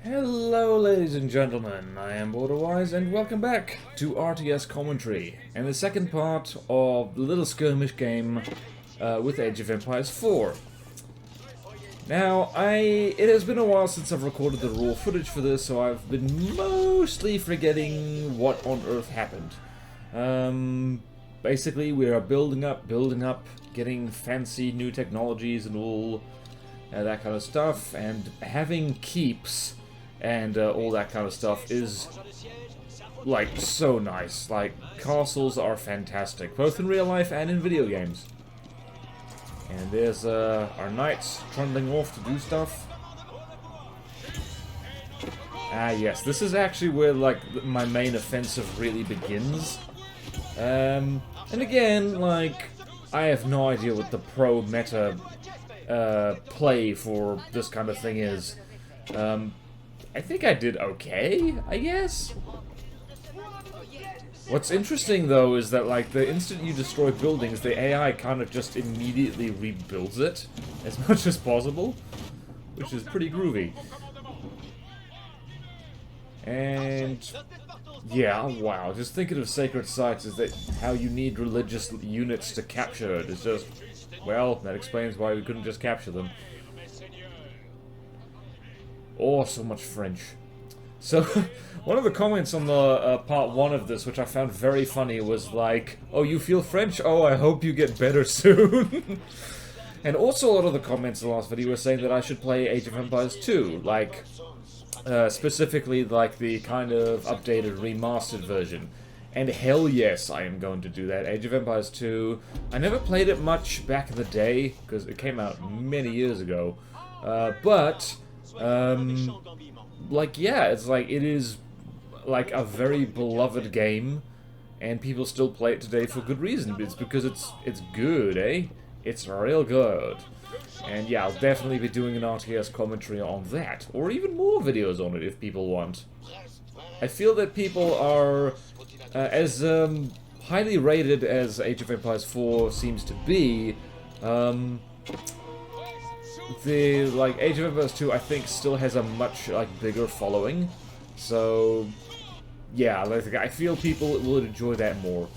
Hello ladies and gentlemen, I am BorderWise and welcome back to RTS commentary and the second part of the little skirmish game with Age of Empires 4. Now, it has been a while since I've recorded the raw footage for this, so I've been mostly forgetting what on earth happened. Basically we are building up, getting fancy new technologies and all that kind of stuff, and having keeps and all that kind of stuff is, like, so nice. Like, castles are fantastic, both in real life and in video games. And there's our knights trundling off to do stuff. Ah, yes, this is actually where, like, my main offensive really begins. And again, like, I have no idea what the pro meta play for this kind of thing is. I think I did okay, I guess? What's interesting, though, is that, like, the instant you destroy buildings, the AI kind of just immediately rebuilds it as much as possible, which is pretty groovy. And yeah, wow, just thinking of sacred sites is that how you need religious units to capture it is just, well, that explains why we couldn't just capture them. Oh, so much French. So, one of the comments on the part 1 of this, which I found very funny, was like, oh, you feel French? Oh, I hope you get better soon. And also a lot of the comments in the last video were saying that I should play Age of Empires 2, like, specifically like the kind of updated remastered version. And hell yes, I am going to do that. Age of Empires 2, I never played it much back in the day, because it came out many years ago, like, yeah, it's like, it is, like, a very beloved game, and people still play it today for good reason. It's because it's good, eh? It's real good. And yeah, I'll definitely be doing an RTS commentary on that, or even more videos on it if people want. I feel that people are, as highly rated as Age of Empires 4 seems to be, the, like, Age of Empires 2, I think, still has a much, like, bigger following. So, yeah, like, I feel people will enjoy that more.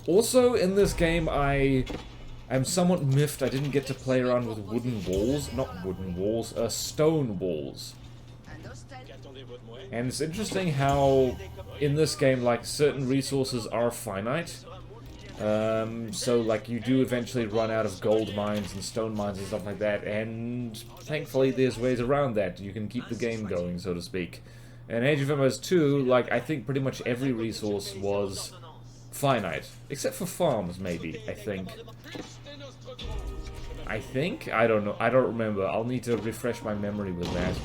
Also, in this game, I'm somewhat miffed I didn't get to play around with wooden walls. Not wooden walls, stone walls. And it's interesting how, in this game, like, certain resources are finite. So, like, you do eventually run out of gold mines and stone mines and stuff like that, and thankfully there's ways around that. You can keep the game going, so to speak. In Age of Empires 2, like, I think pretty much every resource was finite. Except for farms, maybe, I think. I don't know. I don't remember. I'll need to refresh my memory with that.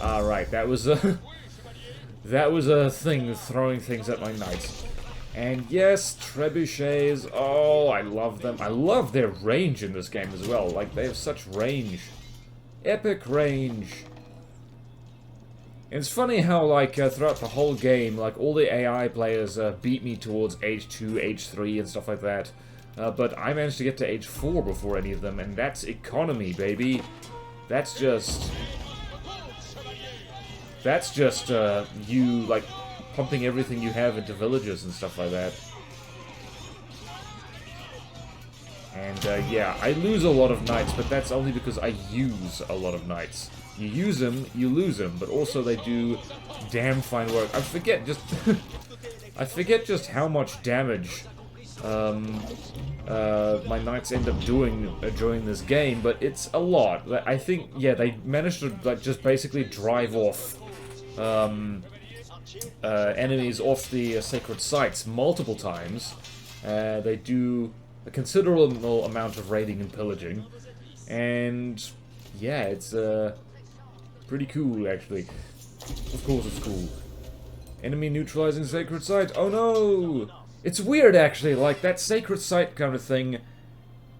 Alright, that was a... that was a thing, throwing things at my knights. And yes, Trebuchets, oh, I love them. I love their range in this game as well. Like, they have such range. Epic range. And it's funny how, like, throughout the whole game, like, all the AI players beat me towards Age 2, Age 3, and stuff like that. But I managed to get to Age 4 before any of them, and that's economy, baby. That's just, you, like, pumping everything you have into villages and stuff like that. And, yeah, I lose a lot of knights, but that's only because I use a lot of knights. You use them, you lose them, but also they do damn fine work. I forget just how much damage my knights end up doing during this game, but it's a lot. I think, yeah, they managed to, like, just basically drive off enemies off the sacred sites multiple times. They do a considerable amount of raiding and pillaging, and yeah, it's pretty cool, actually. Of course it's cool. Enemy neutralizing sacred site. Oh no! It's weird, actually, like, that sacred site kind of thing.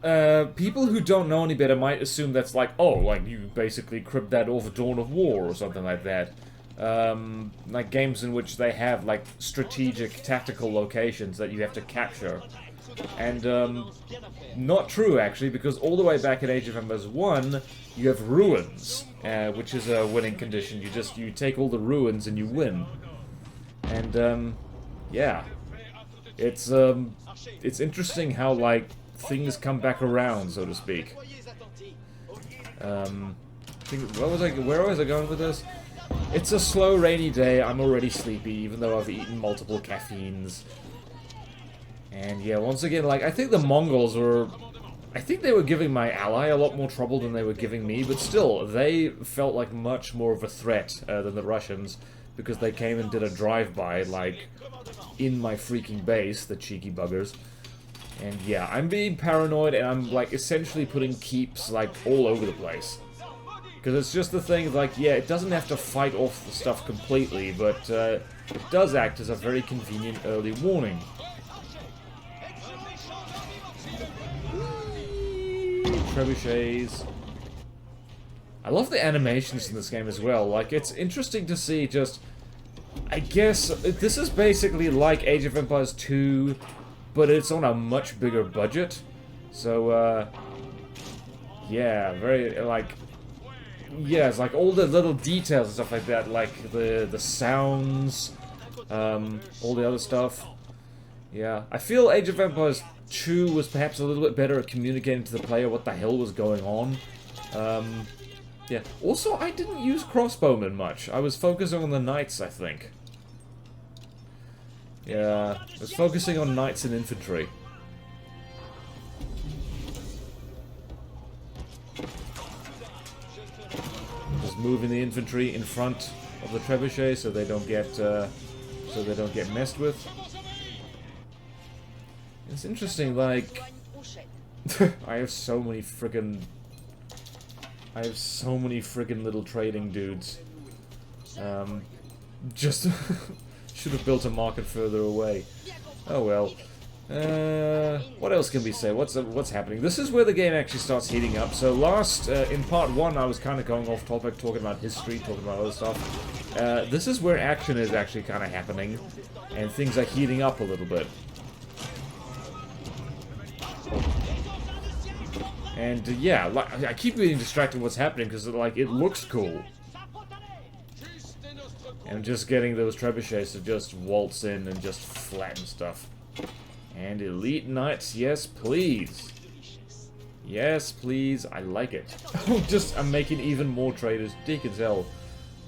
People who don't know any better might assume that's like, oh, like, you basically cribbed that off of Dawn of War or something like that. Like games in which they have, like, strategic, tactical locations that you have to capture. And, not true, actually, because all the way back in Age of Empires 1, you have ruins, which is a winning condition. You take all the ruins and you win. And, yeah. It's interesting how, like, things come back around, so to speak. Where was I going with this? It's a slow, rainy day. I'm already sleepy, even though I've eaten multiple caffeines. And yeah, once again, like, I think the Mongols were... I think they were giving my ally a lot more trouble than they were giving me, but still, they felt like much more of a threat than the Russians, because they came and did a drive-by, like, in my freaking base, the cheeky buggers. And yeah, I'm being paranoid, and I'm, like, essentially putting keeps, like, all over the place. Because it's just the thing, like, yeah, it doesn't have to fight off the stuff completely, but it does act as a very convenient early warning. Trebuchets. I love the animations in this game as well. Like, it's interesting to see just... I guess this is basically like Age of Empires 2, but it's on a much bigger budget. So, yeah, very, like... Yeah, it's like all the little details and stuff like that, like the sounds, all the other stuff. Yeah, I feel Age of Empires 2 was perhaps a little bit better at communicating to the player what the hell was going on. Yeah. Also, I didn't use crossbowmen much. I was focusing on the knights, I think. Yeah, I was focusing on knights and infantry. Just moving the infantry in front of the trebuchet so they don't get messed with. It's interesting, like... I have so many friggin' little trading dudes. Just... should have built a market further away. Oh well. What else can we say? What's happening? This is where the game actually starts heating up. So last, in part 1, I was kind of going off topic, talking about history, talking about other stuff. This is where action is actually kind of happening, and things are heating up a little bit. And yeah, like, I keep getting distracted with what's happening because like it looks cool. And I'm just getting those trebuchets to just waltz in and just flatten stuff. And elite knights, yes please. Yes please, I like it. I'm making even more traders. Dick as hell.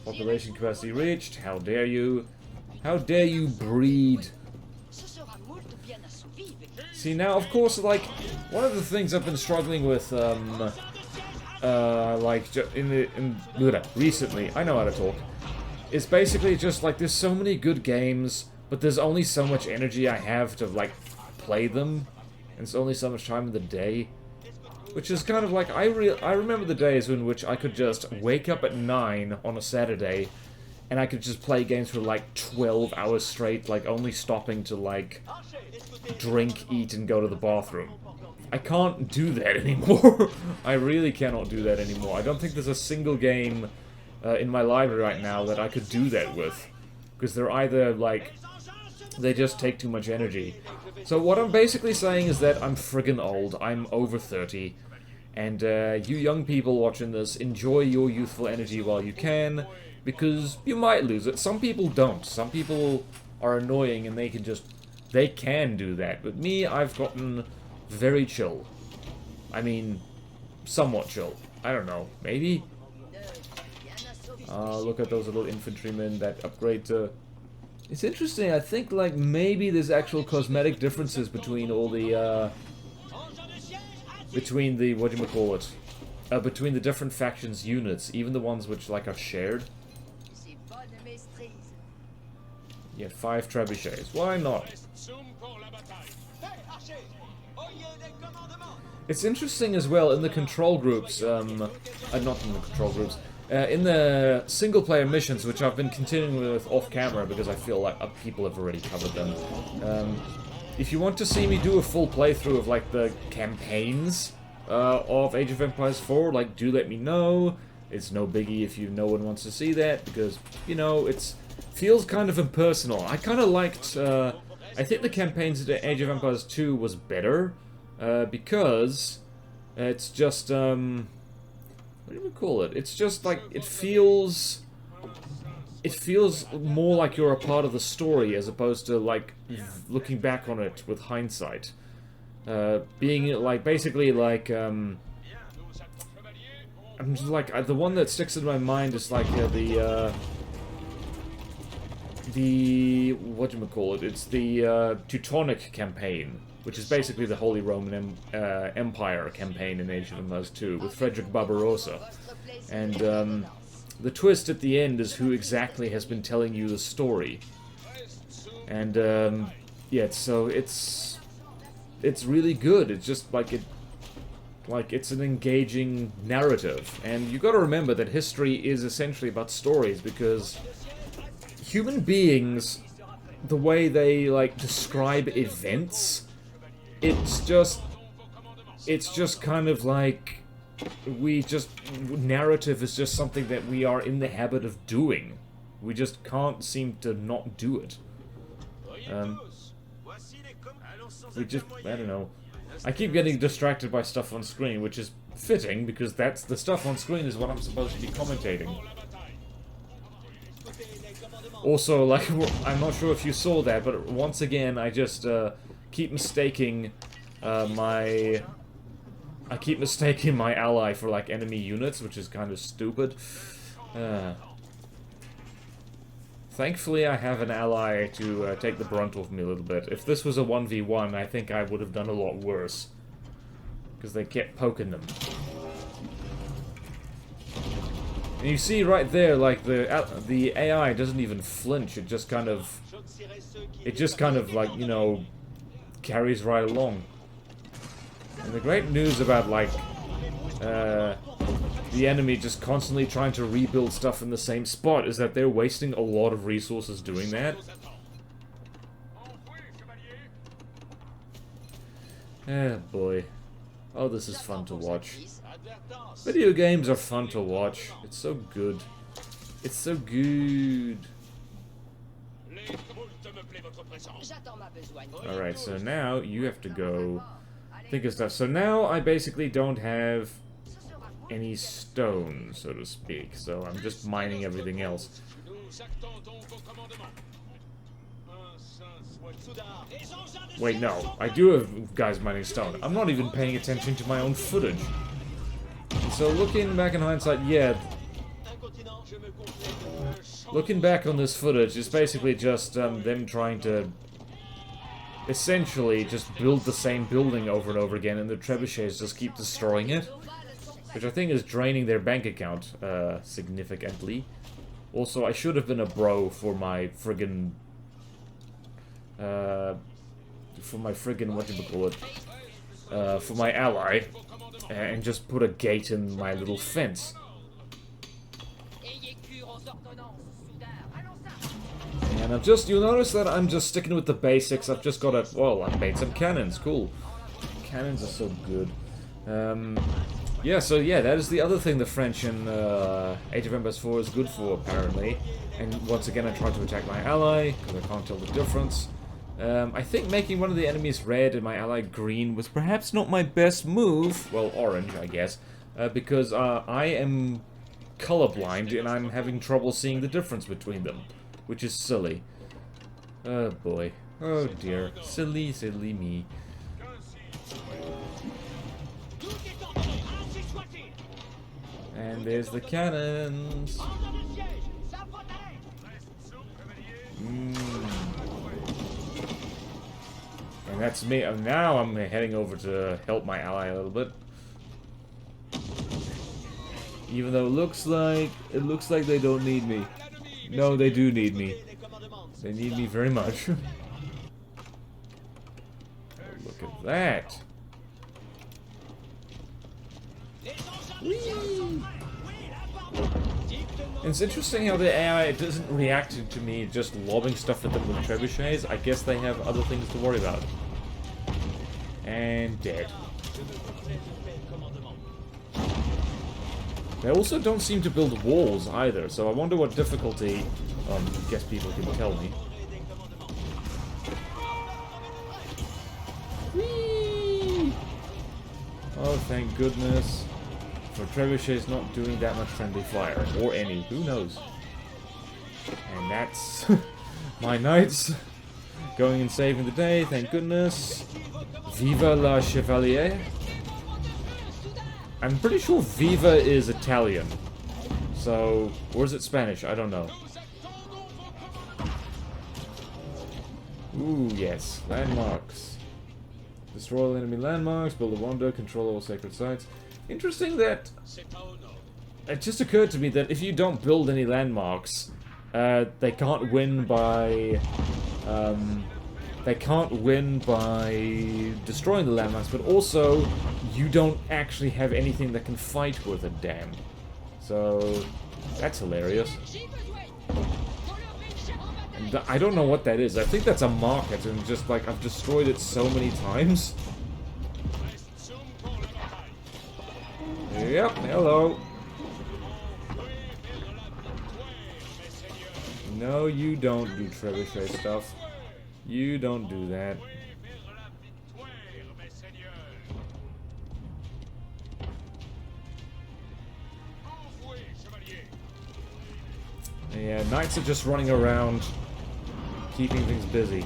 Population capacity reached. How dare you? How dare you breed? See, now, of course, like, one of the things I've been struggling with, recently, I know how to talk, is basically just, like, there's so many good games, but there's only so much energy I have to, like, play them, and it's only so much time in the day, which is kind of like, I remember the days in which I could just wake up at 9 on a Saturday, and I could just play games for, like, 12 hours straight, like, only stopping to, like... drink, eat, and go to the bathroom. I can't do that anymore. I really cannot do that anymore. I don't think there's a single game in my library right now that I could do that with. Because they're either, like, they just take too much energy. So what I'm basically saying is that I'm friggin' old. I'm over 30. And you young people watching this, enjoy your youthful energy while you can, because you might lose it. Some people don't. Some people are annoying and they can do that. But me, I've gotten very chill. I mean, somewhat chill. I don't know. Maybe? Look at those little infantrymen that upgrade to... It's interesting. I think, like, maybe there's actual cosmetic differences between all the, between the different factions' units. Even the ones which, like, are shared. Yeah, 5 trebuchets. Why not? It's interesting as well in the control groups, not in the control groups, in the single-player missions, which I've been continuing with off-camera because I feel like people have already covered them. If you want to see me do a full playthrough of, like, the campaigns of Age of Empires 4, like, do let me know. It's no biggie if no one wants to see that, because, you know, feels kind of impersonal. I kind of liked I think the campaigns in Age of Empires 2 was better, because it's just, what do we call it? It's just like, it feels more like you're a part of the story as opposed to, like, looking back on it with hindsight. Being, like, basically, like, I'm just like, the one that sticks in my mind is, like, whatchamacallit, it's the, Teutonic campaign, which is basically the Holy Roman Empire campaign in Age of Empires 2, with Frederick Barbarossa. And, the twist at the end is who exactly has been telling you the story. And, yeah, so it's really good. It's just like it's an engaging narrative. And you gotta remember that history is essentially about stories, because human beings, the way they, like, describe events, it's just kind of like, narrative is just something that we are in the habit of doing. We just can't seem to not do it. I don't know. I keep getting distracted by stuff on screen, which is fitting, because the stuff on screen is what I'm supposed to be commentating. Also, like, I'm not sure if you saw that, but once again, I just, keep mistaking, my ally for, like, enemy units, which is kind of stupid. Thankfully, I have an ally to take the brunt of me a little bit. If this was a 1v1, I think I would have done a lot worse. Because they kept poking them. And you see right there, like, the AI doesn't even flinch. It just kind of, like, you know, carries right along. And the great news about, like, the enemy just constantly trying to rebuild stuff in the same spot is that they're wasting a lot of resources doing that. Ah, boy. Oh, this is fun to watch. Video games are fun to watch. It's so good. It's so good. Alright, so now you have to go think of stuff. So now I basically don't have any stone, so to speak. So I'm just mining everything else. Wait, no. I do have guys mining stone. I'm not even paying attention to my own footage. So looking back in hindsight, yeah. Looking back on this footage, it's basically just them trying to essentially just build the same building over and over again, and the Trebuchets just keep destroying it. Which I think is draining their bank account significantly. Also, I should have been a bro for my friggin' whatchamacallit, for my ally, and just put a gate in my little fence. And you'll notice that I'm just sticking with the basics. I've just got I've made some cannons, cool. Cannons are so good. Yeah, so yeah, that is the other thing the French in Age of Empires 4 is good for, apparently. And once again, I tried to attack my ally, because I can't tell the difference. I think making one of the enemies red and my ally green was perhaps not my best move. Well, orange, I guess. Because I am colorblind, and I'm having trouble seeing the difference between them. Which is silly. Oh boy. Oh dear. Silly, silly me. And there's the cannons. And that's me. Now I'm heading over to help my ally a little bit. Even though it looks like they don't need me. No, they do need me. They need me very much. Oh, look at that. Whee! It's interesting how the AI doesn't react to me just lobbing stuff at them with trebuchets. I guess they have other things to worry about. And dead. They also don't seem to build walls either, so I wonder what difficulty, I guess people can tell me. thank goodness. For Trebuchets not doing that much friendly fire. Or any, who knows. And that's my knights going and saving the day, thank goodness. Viva la Chevalier. I'm pretty sure Viva is Italian. So, or is it Spanish? I don't know. Ooh, yes. Landmarks. Destroy all enemy landmarks, build a wonder, control all sacred sites. Interesting that... It just occurred to me that if you don't build any landmarks, they can't win by... they can't win by destroying the landmarks, but also, you don't actually have anything that can fight with a dam. So, that's hilarious. And I don't know what that is. I think that's a market, and just like, I've destroyed it so many times. Yep, hello. No, you don't do trebuchet stuff. You don't do that. Yeah, knights are just running around, keeping things busy.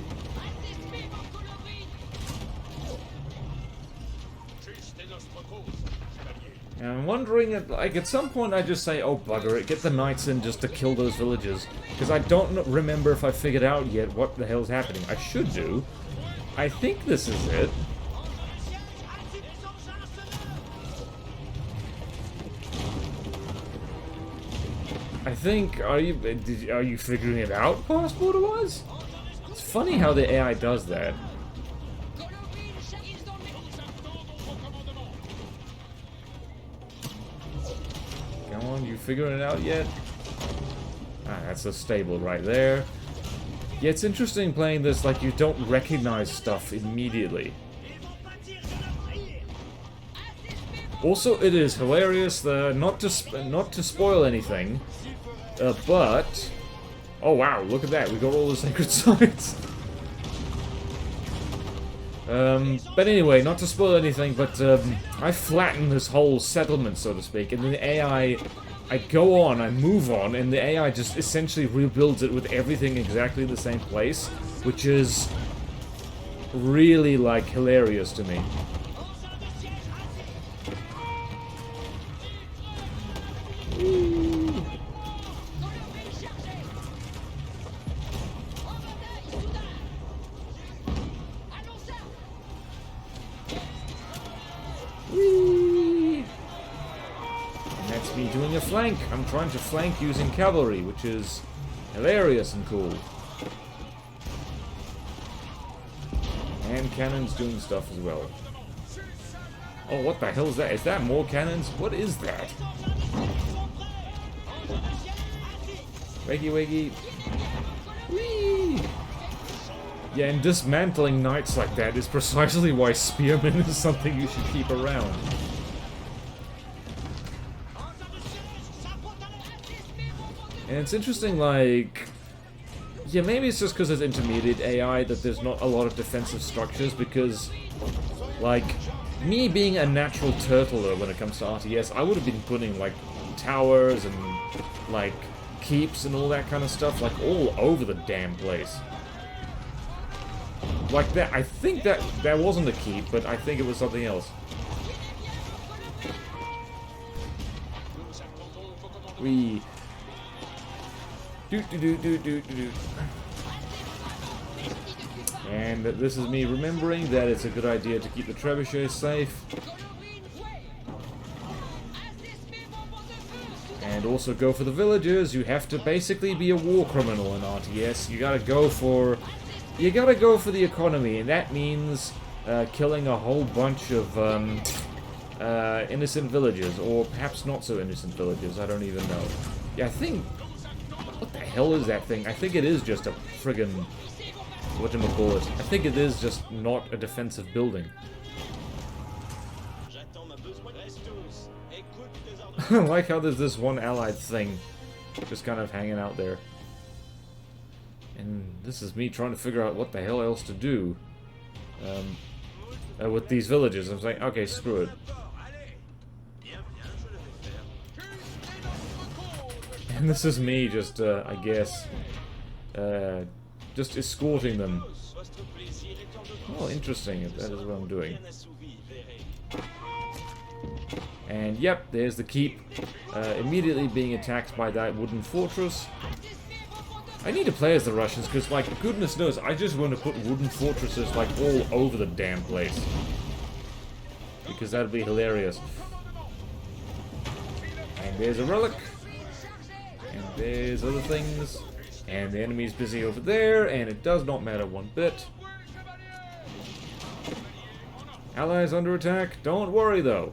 And I'm wondering, like, at some point I just say, oh bugger it, get the knights in just to kill those villagers. Because I don't remember if I figured out yet what the hell's happening. I should do. I think this is it. I think, are you figuring it out past BorderWise? It's funny how the AI does that. Come on, you figuring it out yet? Ah, that's a stable right there. Yeah, it's interesting playing this like you don't recognize stuff immediately. Also, it is hilarious, not to spoil anything, but... Oh wow, look at that, we got all the sacred sites. But anyway, not to spoil anything, but I flatten this whole settlement, so to speak, and then the AI, I go on, I move on, and the AI just essentially rebuilds it with everything exactly in the same place, which is really, like, hilarious to me. Whee! And that's me doing a flank. I'm trying to flank using cavalry, which is hilarious and cool. And cannons doing stuff as well. Oh, what the hell is that? Is that more cannons? What is that? Wakey wakey. Whee! Yeah, and dismantling knights like that is precisely why spearmen is something you should keep around. And it's interesting, like... Yeah, maybe it's just because it's intermediate AI that there's not a lot of defensive structures, because... Like, me being a natural turtler when it comes to RTS, I would have been putting, like, towers and, like, keeps and all that kind of stuff, like, all over the damn place. Like that, I think that wasn't a keep, but I think it was something else. We do. And this is me remembering that it's a good idea to keep the trebuchets safe. And also go for the villagers. You have to basically be a war criminal in RTS. You gotta go for the economy, and that means killing a whole bunch of innocent villagers, or perhaps not so innocent villagers, I don't even know. Yeah, I think... What the hell is that thing? I think it is just a friggin... whatchamacallit. I think it is just not a defensive building. I like how there's this one allied thing just kind of hanging out there. And this is me trying to figure out what the hell else to do with these villages. I'm saying, okay, screw it. And this is me just, I guess, just escorting them. Oh, interesting. That is what I'm doing. And yep, there's the keep. Immediately being attacked by that wooden fortress. I need to play as the Russians because, like, goodness knows, I just want to put wooden fortresses, like, all over the damn place. Because that'd be hilarious. And there's a relic. And there's other things. And the enemy's busy over there, and it does not matter one bit. Allies under attack. Don't worry, though.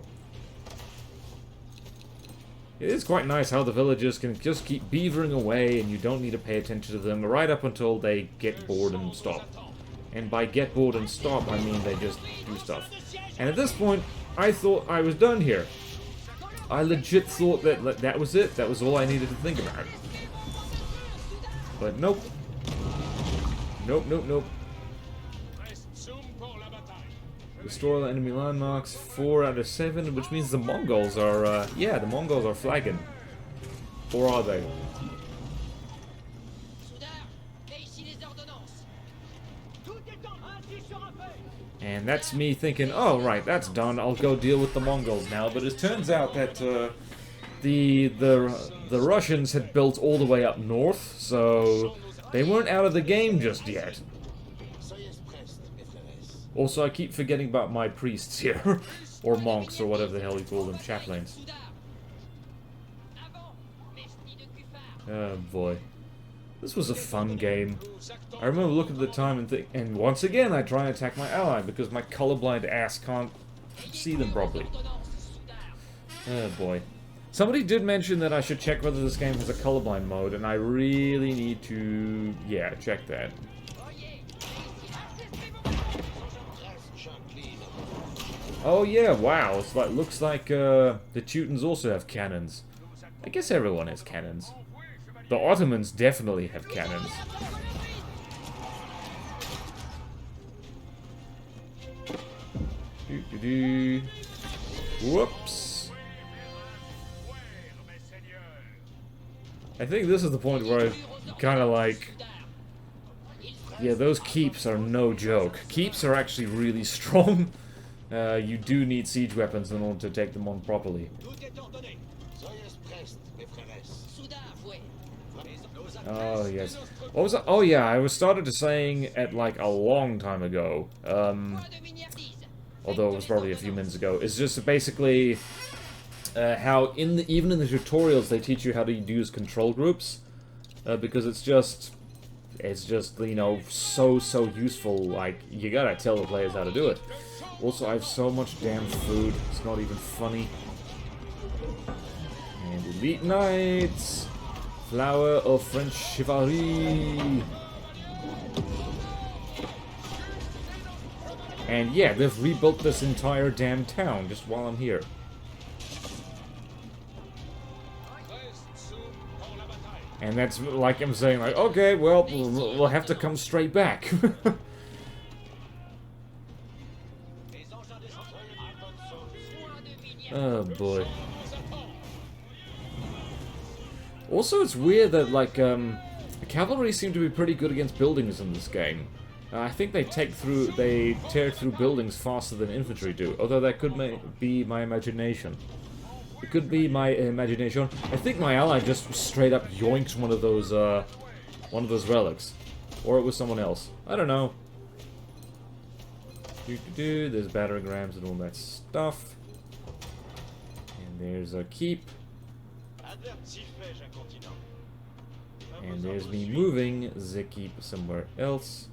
It is quite nice how the villagers can just keep beavering away and you don't need to pay attention to them right up until they get bored and stop. And by get bored and stop, I mean they just do stuff. And at this point, I thought I was done here. I legit thought that that was it. That was all I needed to think about. But nope. Nope, nope, nope. Destroy the enemy landmarks, 4 out of 7, which means the Mongols are, yeah, the Mongols are flagging. Or are they? And that's me thinking, oh, right, that's done, I'll go deal with the Mongols now. But it turns out that, the Russians had built all the way up north, so they weren't out of the game just yet. Also, I keep forgetting about my priests here. Or monks, or whatever the hell you call them, chaplains. Oh boy. This was a fun game. I remember looking at the time and think, and once again I try and attack my ally because my colorblind ass can't see them properly. Oh boy. Somebody did mention that I should check whether this game has a colorblind mode, and I really need to, yeah, check that. Oh yeah, wow, it's like, looks like the Teutons also have cannons. I guess everyone has cannons. The Ottomans definitely have cannons. Whoops. I think this is the point where I kind of like... Yeah, those keeps are no joke. Keeps are actually really strong. You do need siege weapons in order to take them on properly. Oh, yes. What was that? Oh, yeah, I was started to saying at, like, a long time ago. Although it was probably a few minutes ago. It's just basically how even in the tutorials they teach you how to use control groups. Because it's just, you know, so useful. Like, you gotta tell the players how to do it. Also, I have so much damn food, it's not even funny. And Elite Knights! Flower of French Chivalry! And yeah, they've rebuilt this entire damn town just while I'm here. And that's like I'm saying, like, okay, well, we'll have to come straight back. Oh boy. Also, it's weird that, like, the cavalry seem to be pretty good against buildings in this game. I think they tear through buildings faster than infantry do, although that could be my imagination. It could be my imagination. I think my ally just straight up yoinked one of those relics. Or it was someone else. I don't know. There's battering rams and all that stuff. There's a keep. And there's me moving the keep somewhere else.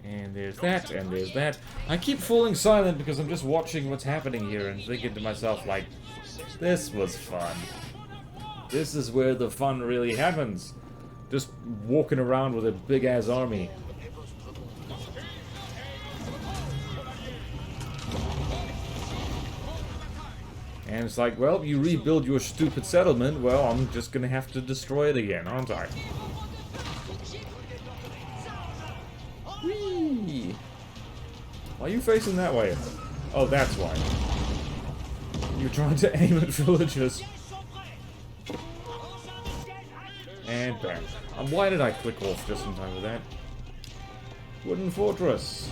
And there's that, and there's that. I keep falling silent because I'm just watching what's happening here and thinking to myself, like, this was fun. This is where the fun really happens. Just walking around with a big-ass army. And it's like, well, you rebuild your stupid settlement, well, I'm just gonna have to destroy it again, aren't I? Whee! Why are you facing that way? Oh, that's why. You're trying to aim at villagers. And bam. Why did I click off just in time for that? Wooden fortress.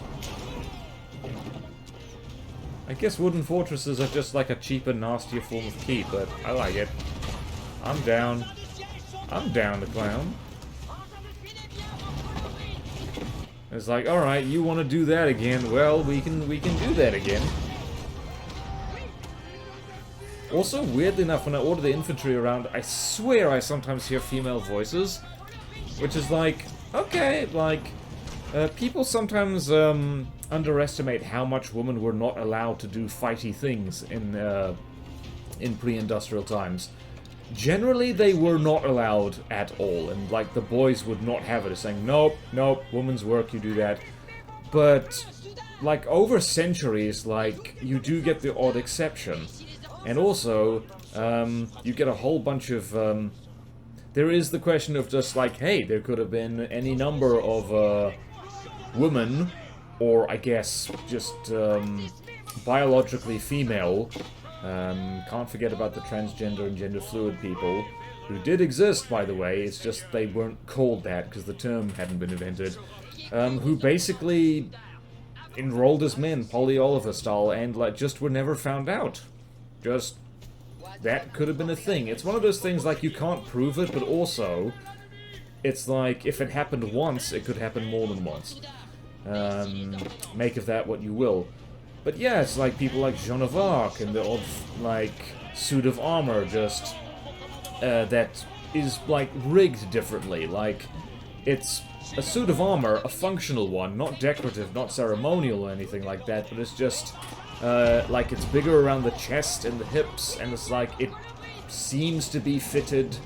I guess wooden fortresses are just like a cheaper, nastier form of keep, but I like it. I'm down. I'm down to clown. It's like, alright, you want to do that again, well, we can do that again. Also, weirdly enough, when I order the infantry around, I swear I sometimes hear female voices. Which is like, okay, like, people sometimes underestimate how much women were not allowed to do fighty things in pre-industrial times. Generally, they were not allowed at all, and like the boys would not have it, as saying, nope, nope, women's work, you do that. But like over centuries, like you do get the odd exception, and also you get a whole bunch of. There is the question of just like, hey, there could have been any number of women, or I guess just biologically female. Can't forget about the transgender and gender fluid people, who did exist, by the way, it's just they weren't called that because the term hadn't been invented, who basically enrolled as men, Polly Oliver style, and like just were never found out. Just, that could have been a thing. It's one of those things like you can't prove it, but also, it's like, if it happened once, it could happen more than once. Make of that what you will. But yeah, it's like people like Joan of Arc and the odd, like, suit of armor just, that is, like, rigged differently. Like, it's a suit of armor, a functional one, not decorative, not ceremonial or anything like that, but it's just, like, it's bigger around the chest and the hips, and it's like, it seems to be fitted,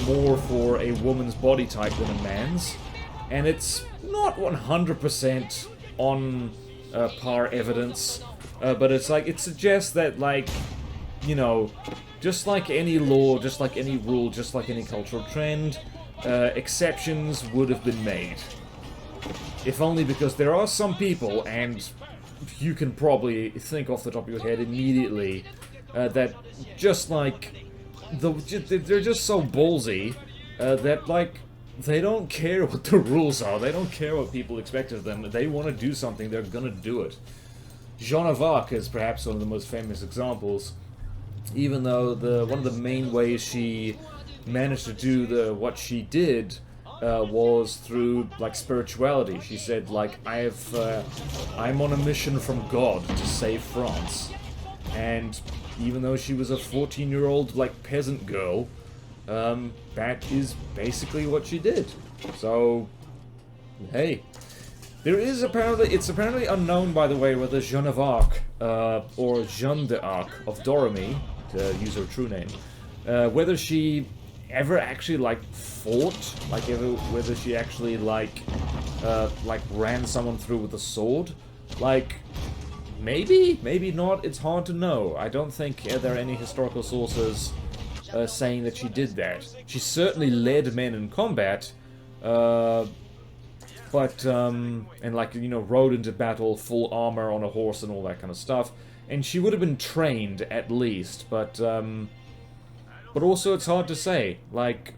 more for a woman's body type than a man's. And it's not 100% on par evidence, but it's like, it suggests that, like, you know, just like any law, just like any rule, just like any cultural trend, exceptions would have been made. If only because there are some people, and you can probably think off the top of your head immediately, that just like, they're just so ballsy, that like, they don't care what the rules are, they don't care what people expect of them, they want to do something, they're gonna do it. Joan of Arc is perhaps one of the most famous examples, even though one of the main ways she managed to do what she did was through, like, spirituality. She said, like, I'm on a mission from God to save France. And even though she was a 14-year-old, like, peasant girl, that is basically what she did. So, hey. It's apparently unknown, by the way, whether Joan of Arc, or Jeanne d'Arc of Doremy, to use her true name, whether she ever actually, like, fought, like, whether she actually, like, ran someone through with a sword. Like, maybe, maybe not, it's hard to know. I don't think there are any historical sources saying that she did that. She certainly led men in combat, but, and like, you know, rode into battle, full armor on a horse and all that kind of stuff. And she would have been trained, at least, but also it's hard to say. Like,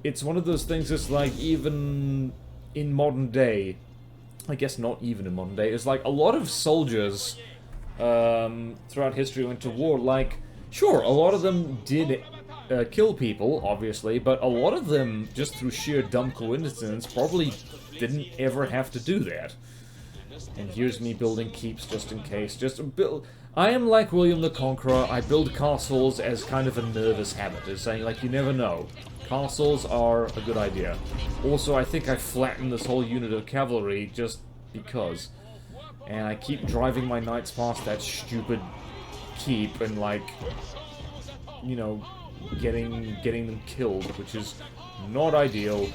it's one of those things that's like, even in modern day, I guess not even in modern day, it's like a lot of soldiers throughout history went to war, like, sure, a lot of them did kill people, obviously, but a lot of them, just through sheer dumb coincidence, probably didn't ever have to do that. And here's me building keeps just in case. I am like William the Conqueror, I build castles as kind of a nervous habit. It's saying, like, you never know. Castles are a good idea. Also, I think I flattened this whole unit of cavalry just because. And I keep driving my knights past that stupid keep and, like, you know, getting them killed, which is not ideal.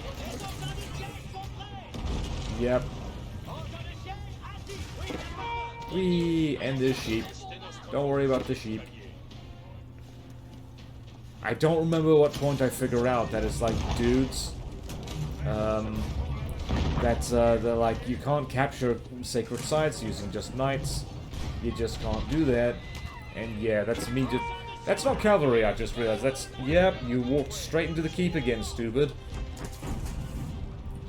Yep. And this sheep. Don't worry about the sheep. I don't remember what point I figure out that it's like, dudes, That's, they're like, you can't capture sacred sites using just knights. You just can't do that. And yeah, that's me just... That's not cavalry, I just realized. That's... Yep, you walked straight into the keep again, stupid.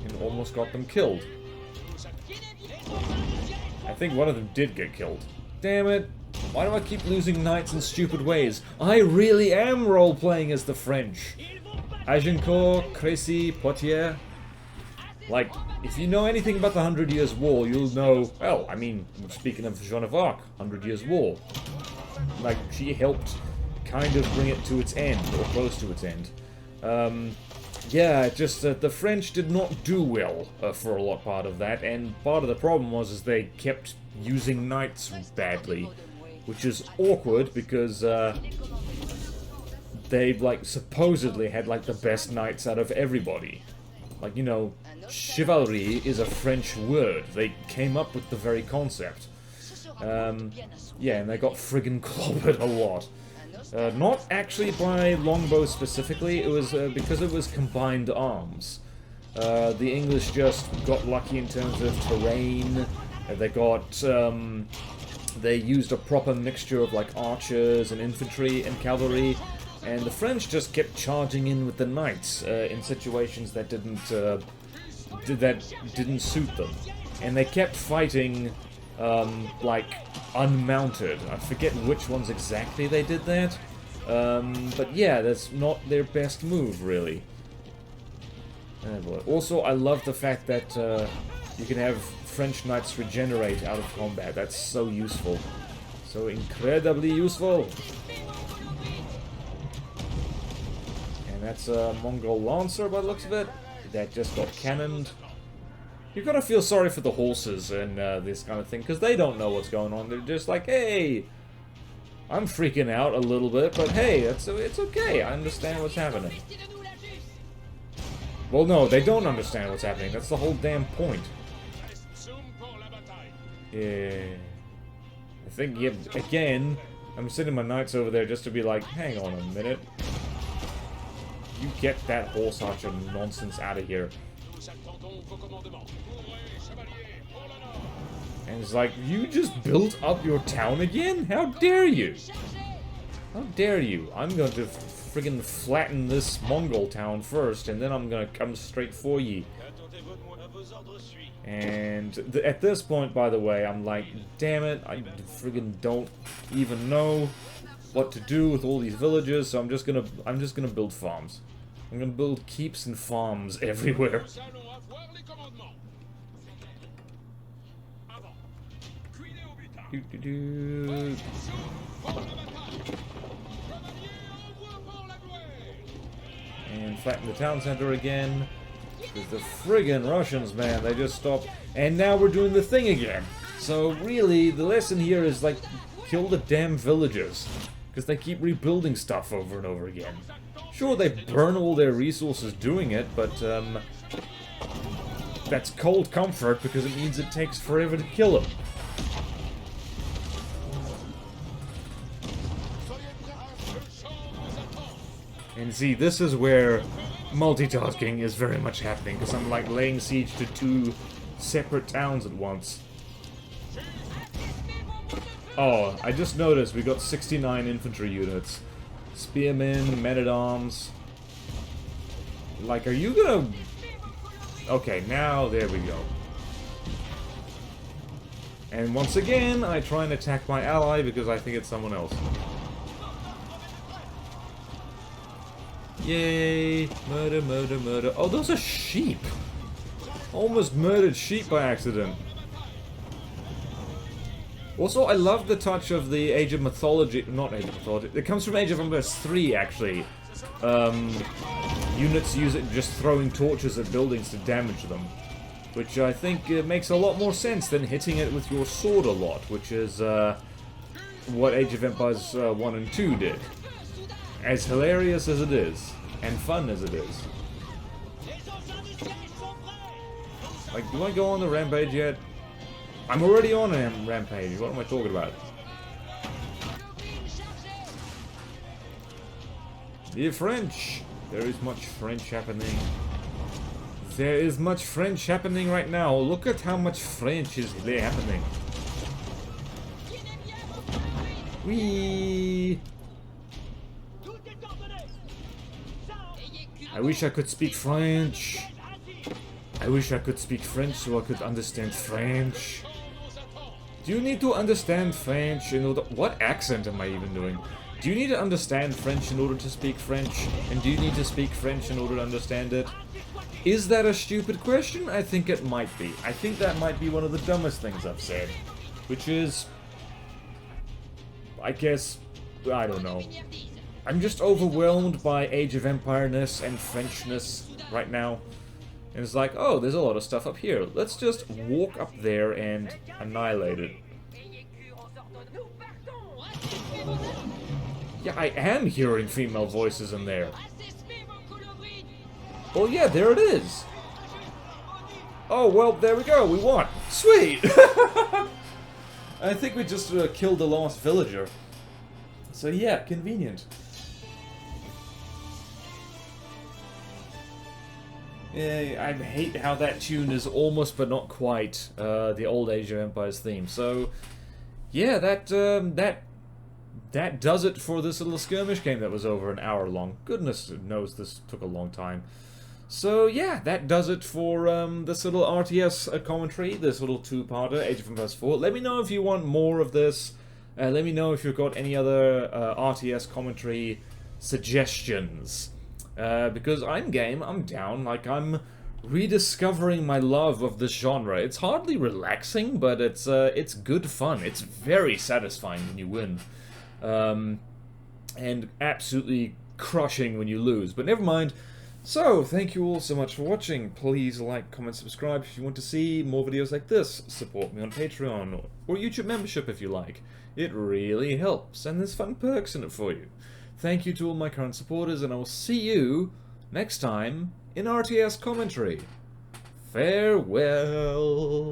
And almost got them killed. I think one of them did get killed. Damn it. Why do I keep losing knights in stupid ways? I really am role-playing as the French. Agincourt, Crécy, Poitiers. Like, if you know anything about the 100 Years' War, you'll know... Well, I mean, speaking of Joan of Arc, 100 Years' War. Like, she helped kind of bring it to its end, or close to its end. Yeah, just the French did not do well for a lot part of that, and part of the problem was they kept using knights badly, which is awkward because they, like, supposedly had, like, the best knights out of everybody. Like, you know, chivalry is a French word. They came up with the very concept. Yeah, and they got friggin' clobbered a lot. Not actually by longbows specifically, it was because it was combined arms. The English just got lucky in terms of terrain. They used a proper mixture of, like, archers and infantry and cavalry. And the French just kept charging in with the knights in situations that didn't suit them, and they kept fighting like unmounted. I forget which ones exactly they did that, but yeah, that's not their best move really. Also, I love the fact that you can have French knights regenerate out of combat. That's so useful, so incredibly useful. That's a Mongol Lancer by the looks of it. That just got cannoned. You gotta feel sorry for the horses and this kind of thing, because they don't know what's going on. They're just like, hey, I'm freaking out a little bit, but hey, it's okay. I understand what's happening. Well, no, they don't understand what's happening. That's the whole damn point. Yeah. I think, yeah, again, I'm sending my knights over there just to be like, hang on a minute. You get that horse archer nonsense out of here. And it's like, you just built up your town again? How dare you? How dare you? I'm going to friggin' flatten this Mongol town first, and then I'm gonna come straight for ye. And at this point, by the way, I'm like, damn it, I friggin' don't even know what to do with all these villages, so I'm just gonna build farms. I'm gonna build keeps and farms everywhere. And flatten the town center again. Because the friggin' Russians, man, they just stopped. And now we're doing the thing again. So really, the lesson here is, like, kill the damn villagers. Because they keep rebuilding stuff over and over again. Sure, they burn all their resources doing it, but, that's cold comfort because it means it takes forever to kill them. And see, this is where multitasking is very much happening, because I'm, like, laying siege to 2 separate towns at once. Oh, I just noticed we got 69 infantry units. Spearmen, men-at-arms. Like, are you gonna... Okay, now, there we go. And once again, I try and attack my ally because I think it's someone else. Yay! Murder, murder, murder. Oh, those are sheep! Almost murdered sheep by accident. Also, I love the touch of the Age of Mythology. Not Age of Mythology. It comes from Age of Empires 3, actually. Units use it just throwing torches at buildings to damage them. Which I think makes a lot more sense than hitting it with your sword a lot, which is what Age of Empires 1 and 2 did. As hilarious as it is, and fun as it is. Like, do I go on the rampage yet? I'm already on a rampage, what am I talking about? The French! There is much French happening. There is much French happening right now. Look at how much French is happening. Whee! I wish I could speak French. I wish I could speak French so I could understand French. Do you need to understand French in order... What accent am I even doing? Do you need to understand French in order to speak French? And do you need to speak French in order to understand it? Is that a stupid question? I think it might be. I think that might be one of the dumbest things I've said. Which is... I guess... I don't know. I'm just overwhelmed by Age of Empire-ness and Frenchness right now. And it's like, oh, there's a lot of stuff up here. Let's just walk up there and annihilate it. Yeah, I am hearing female voices in there. Oh yeah, there it is. Oh, well, there we go. We won. Sweet! I think we just killed the last villager. So yeah, convenient. I hate how that tune is almost but not quite the old Age of Empires theme. So yeah, that does it for this little skirmish game that was over an hour long. Goodness knows this took a long time. So yeah, that does it for this little RTS commentary, this little two-parter, Age of Empires 4. Let me know if you want more of this. Let me know if you've got any other RTS commentary suggestions. Because I'm game, I'm down, like I'm rediscovering my love of this genre. It's hardly relaxing, but it's good fun. It's very satisfying when you win. And absolutely crushing when you lose, but never mind. So, thank you all so much for watching. Please like, comment, subscribe if you want to see more videos like this. Support me on Patreon, or YouTube membership if you like. It really helps, and there's fun perks in it for you. Thank you to all my current supporters, and I will see you next time in RTS commentary. Farewell.